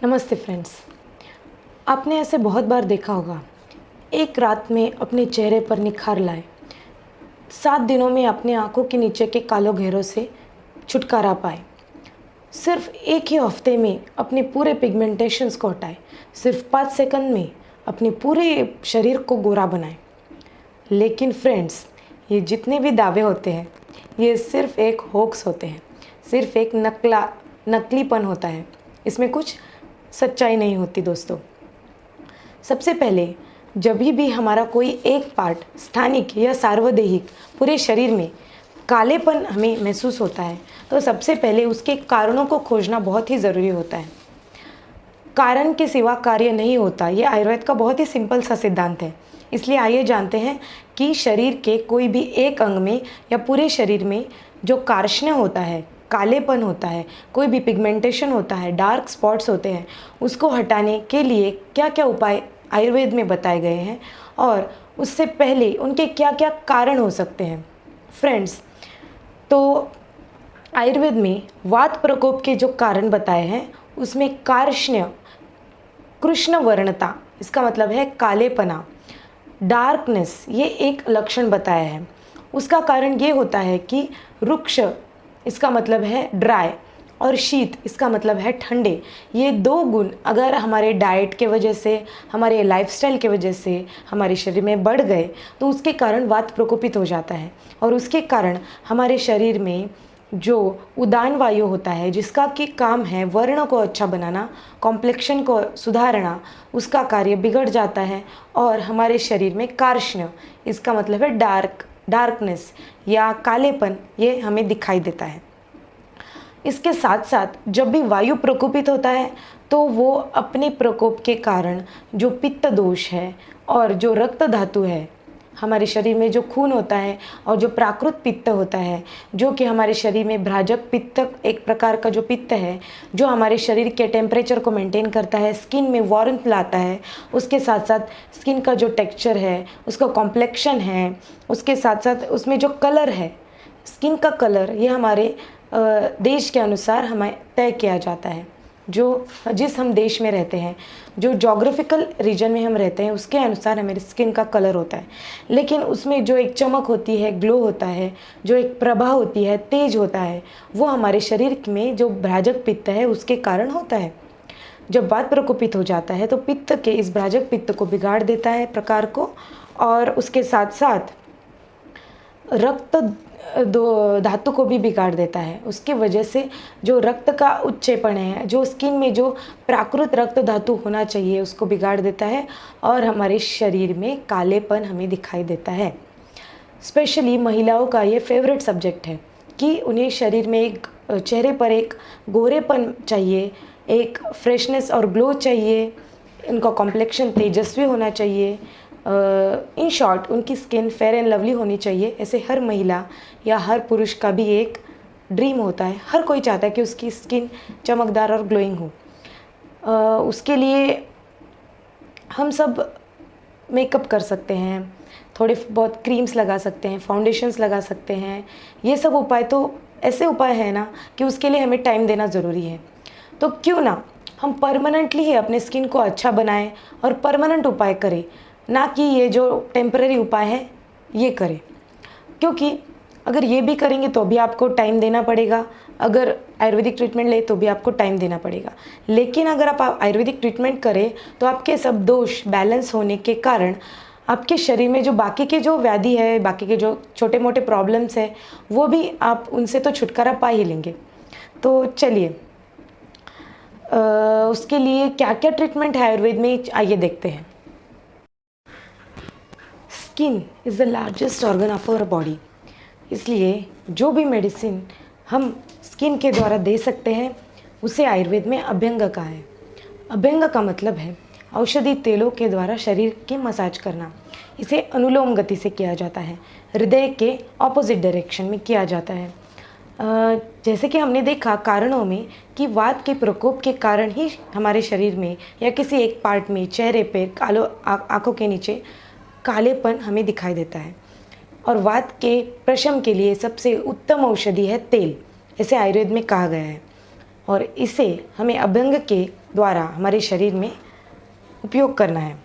नमस्ते फ्रेंड्स। आपने ऐसे बहुत बार देखा होगा, एक रात में अपने चेहरे पर निखार लाए, 7 दिनों में अपने आंखों के नीचे के कालो घेरों से छुटकारा पाए, सिर्फ एक ही हफ्ते में अपने पूरे पिगमेंटेशंस को हटाए, सिर्फ 5 सेकंड में अपने पूरे शरीर को गोरा बनाए। लेकिन फ्रेंड्स, ये जितने भी दावे होते हैं, ये सिर्फ एक होक्स होते हैं, सिर्फ एक नकलीपन होता है। इसमें कुछ सच्चाई नहीं होती दोस्तों। सबसे पहले जब भी हमारा कोई एक पार्ट स्थानिक या सार्वदेहिक पूरे शरीर में कालेपन हमें महसूस होता है, तो सबसे पहले उसके कारणों को खोजना बहुत ही ज़रूरी होता है। कारण के सिवा कार्य नहीं होता, ये आयुर्वेद का बहुत ही सिंपल सा सिद्धांत है। इसलिए आइए जानते हैं कि शरीर के कोई भी एक अंग में या पूरे शरीर में जो कार्ष्ण्य होता है, कालेपन होता है, कोई भी पिगमेंटेशन होता है, डार्क स्पॉट्स होते हैं, उसको हटाने के लिए क्या क्या उपाय आयुर्वेद में बताए गए हैं और उससे पहले उनके क्या क्या कारण हो सकते हैं। फ्रेंड्स, तो आयुर्वेद में वात प्रकोप के जो कारण बताए हैं, उसमें कार्ष्ण्य, कृष्ण वर्णता, इसका मतलब है कालेपना, डार्कनेस, ये एक लक्षण बताया है। उसका कारण ये होता है कि रुक्ष, इसका मतलब है ड्राई, और शीत, इसका मतलब है ठंडे। ये 2 गुण अगर हमारे डाइट के वजह से, हमारे लाइफस्टाइल के वजह से हमारे शरीर में बढ़ गए, तो उसके कारण वात प्रकोपित हो जाता है और उसके कारण हमारे शरीर में जो उदान वायु होता है, जिसका कि काम है वर्ण को अच्छा बनाना, कॉम्प्लेक्शन को सुधारना, उसका कार्य बिगड़ जाता है और हमारे शरीर में कार्ष्ण्य, इसका मतलब है डार्कनेस या कालेपन, ये हमें दिखाई देता है। इसके साथ साथ जब भी वायु प्रकोपित होता है, तो वो अपने प्रकोप के कारण जो पित्त दोष है और जो रक्त धातु है, हमारे शरीर में जो खून होता है और जो प्राकृत पित्त होता है, जो कि हमारे शरीर में भ्राजक पित्त, एक प्रकार का जो पित्त है जो हमारे शरीर के टेम्परेचर को मेंटेन करता है, स्किन में वार्मथ लाता है, उसके साथ साथ स्किन का जो टेक्सचर है, उसका कॉम्प्लेक्शन है, उसके साथ साथ उसमें जो कलर है, स्किन का कलर, ये हमारे देश के अनुसार हमें तय किया जाता है। जिस हम देश में रहते हैं, जो जोग्राफिकल रीजन में हम रहते हैं, उसके अनुसार हमारी स्किन का कलर होता है। लेकिन उसमें जो एक चमक होती है, ग्लो होता है, जो एक प्रभा होती है, तेज होता है, वो हमारे शरीर में जो भ्राजक पित्त है उसके कारण होता है। जब वात प्रकोपित हो जाता है तो पित्त के इस भ्राजक पित्त को बिगाड़ देता है प्रकार को, और उसके साथ साथ रक्त धातु को भी बिगाड़ देता है। उसकी वजह से जो रक्त का उच्चेपण है, जो स्किन में जो प्राकृत रक्त धातु होना चाहिए, उसको बिगाड़ देता है और हमारे शरीर में कालेपन हमें दिखाई देता है। स्पेशली महिलाओं का ये फेवरेट सब्जेक्ट है कि उन्हें शरीर में एक चेहरे पर एक गोरेपन चाहिए, एक फ्रेशनेस और ग्लो चाहिए, उनका कॉम्प्लेक्शन तेजस्वी होना चाहिए, इन शॉर्ट उनकी स्किन फेयर एंड लवली होनी चाहिए। ऐसे हर महिला या हर पुरुष का भी एक ड्रीम होता है। हर कोई चाहता है कि उसकी स्किन चमकदार और ग्लोइंग हो। उसके लिए हम सब मेकअप कर सकते हैं, थोड़े बहुत क्रीम्स लगा सकते हैं, फाउंडेशंस लगा सकते हैं। ये सब उपाय तो ऐसे उपाय हैं ना कि उसके लिए हमें टाइम देना ज़रूरी है। तो क्यों ना हम परमानेंटली ही अपने स्किन को अच्छा बनाएं और परमानेंट उपाय करें, ना कि ये जो टेम्पररी उपाय है ये करें। क्योंकि अगर ये भी करेंगे तो भी आपको टाइम देना पड़ेगा, अगर आयुर्वेदिक ट्रीटमेंट ले तो भी आपको टाइम देना पड़ेगा। लेकिन अगर आप आयुर्वेदिक ट्रीटमेंट करें तो आपके सब दोष बैलेंस होने के कारण आपके शरीर में जो बाकी के जो व्याधि है, बाकी के जो छोटे मोटे प्रॉब्लम्स है, वो भी आप उनसे तो छुटकारा पा ही लेंगे। तो चलिए, उसके लिए क्या क्या ट्रीटमेंट है आयुर्वेद में, आइए देखते हैं। Skin is the largest organ of our body, इसलिए जो भी मेडिसिन हम स्किन के द्वारा दे सकते हैं उसे आयुर्वेद में अभ्यंग कहा है। अभ्यंग का मतलब है औषधि तेलों के द्वारा शरीर की मसाज करना। इसे अनुलोम गति से किया जाता है, हृदय के ऑपोजिट डायरेक्शन में किया जाता है। जैसे कि हमने देखा कारणों में कि वात के प्रकोप के कारण ही हमारे शरीर में या किसी एक पार्ट में, चेहरे पे, आँखों के नीचे कालेपन हमें दिखाई देता है। और वात के प्रशम के लिए सबसे उत्तम औषधि है तेल, ऐसे आयुर्वेद में कहा गया है। और इसे हमें अभ्यंग के द्वारा हमारे शरीर में उपयोग करना है।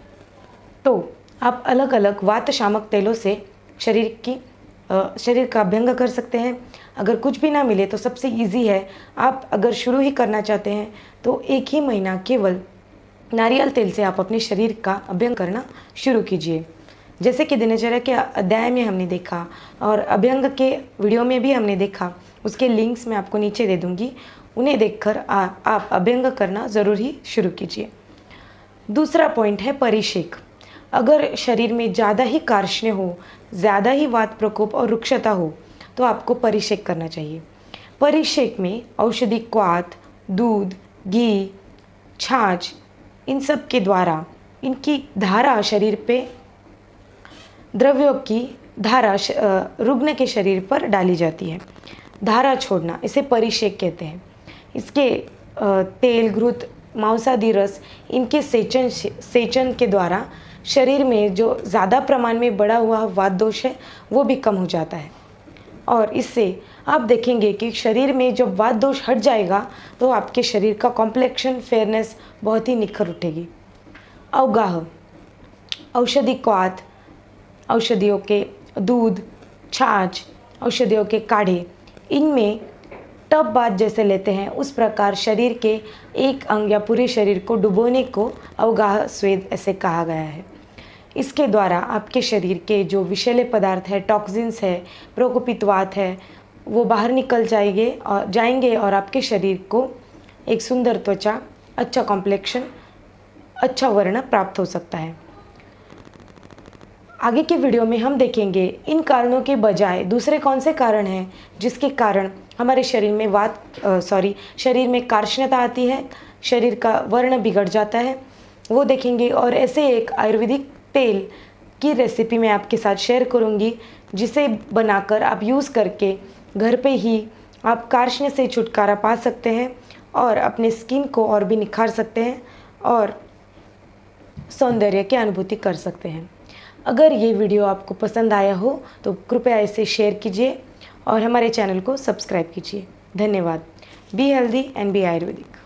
तो आप अलग अलग वात शामक तेलों से शरीर का अभ्यंग कर सकते हैं। अगर कुछ भी ना मिले तो सबसे इजी है, आप अगर शुरू ही करना चाहते हैं तो 1 ही महीना केवल नारियल तेल से आप अपने शरीर का अभ्यंग करना शुरू कीजिए। जैसे कि दिनचर्या के अध्याय में हमने देखा और अभ्यंग के वीडियो में भी हमने देखा, उसके लिंक्स मैं आपको नीचे दे दूँगी, उन्हें देखकर आप अभ्यंग करना ज़रूर ही शुरू कीजिए। दूसरा पॉइंट है परिषेक। अगर शरीर में ज़्यादा ही कार्ष्ण्य हो, ज़्यादा ही वात प्रकोप और रुक्षता हो तो आपको परिषेक करना चाहिए। परिषेक में औषधि क्वाथ, दूध, घी, छाछ, इन सब के द्वारा इनकी धारा शरीर पे, द्रव्यों की धारा रुग्ण के शरीर पर डाली जाती है। धारा छोड़ना, इसे परिषेक कहते हैं। इसके तेल, घृत, मांसादी रस, इनके सेचन के द्वारा शरीर में जो ज़्यादा प्रमाण में बढ़ा हुआ वात दोष है वो भी कम हो जाता है। और इससे आप देखेंगे कि शरीर में जब वात दोष हट जाएगा तो आपके शरीर का कॉम्प्लेक्शन, फेयरनेस बहुत ही निखर उठेगी। अवगाह, औषधि क्वाथ, औषधियों के दूध, छाछ, औषधियों के काढ़े, इनमें टब बाथ जैसे लेते हैं उस प्रकार शरीर के एक अंग या पूरे शरीर को डुबोने को अवगाह स्वेद ऐसे कहा गया है। इसके द्वारा आपके शरीर के जो विषैले पदार्थ है, टॉक्सिन्स है, प्रकोपित वात है, वो बाहर निकल जाएंगे और आपके शरीर को एक सुंदर त्वचा, अच्छा कॉम्प्लेक्शन, अच्छा वर्ण प्राप्त हो सकता है। आगे के वीडियो में हम देखेंगे इन कारणों के बजाय दूसरे कौन से कारण हैं जिसके कारण हमारे शरीर में शरीर में कार्ष्ण्यता आती है, शरीर का वर्ण बिगड़ जाता है, वो देखेंगे। और ऐसे एक आयुर्वेदिक तेल की रेसिपी मैं आपके साथ शेयर करूंगी जिसे बनाकर आप यूज़ करके घर पे ही आप कार्ष्ण्य से छुटकारा पा सकते हैं और अपने स्किन को और भी निखार सकते हैं और सौंदर्य की अनुभूति कर सकते हैं। अगर ये वीडियो आपको पसंद आया हो तो कृपया इसे शेयर कीजिए और हमारे चैनल को सब्सक्राइब कीजिए। धन्यवाद। Be healthy and be Ayurvedic.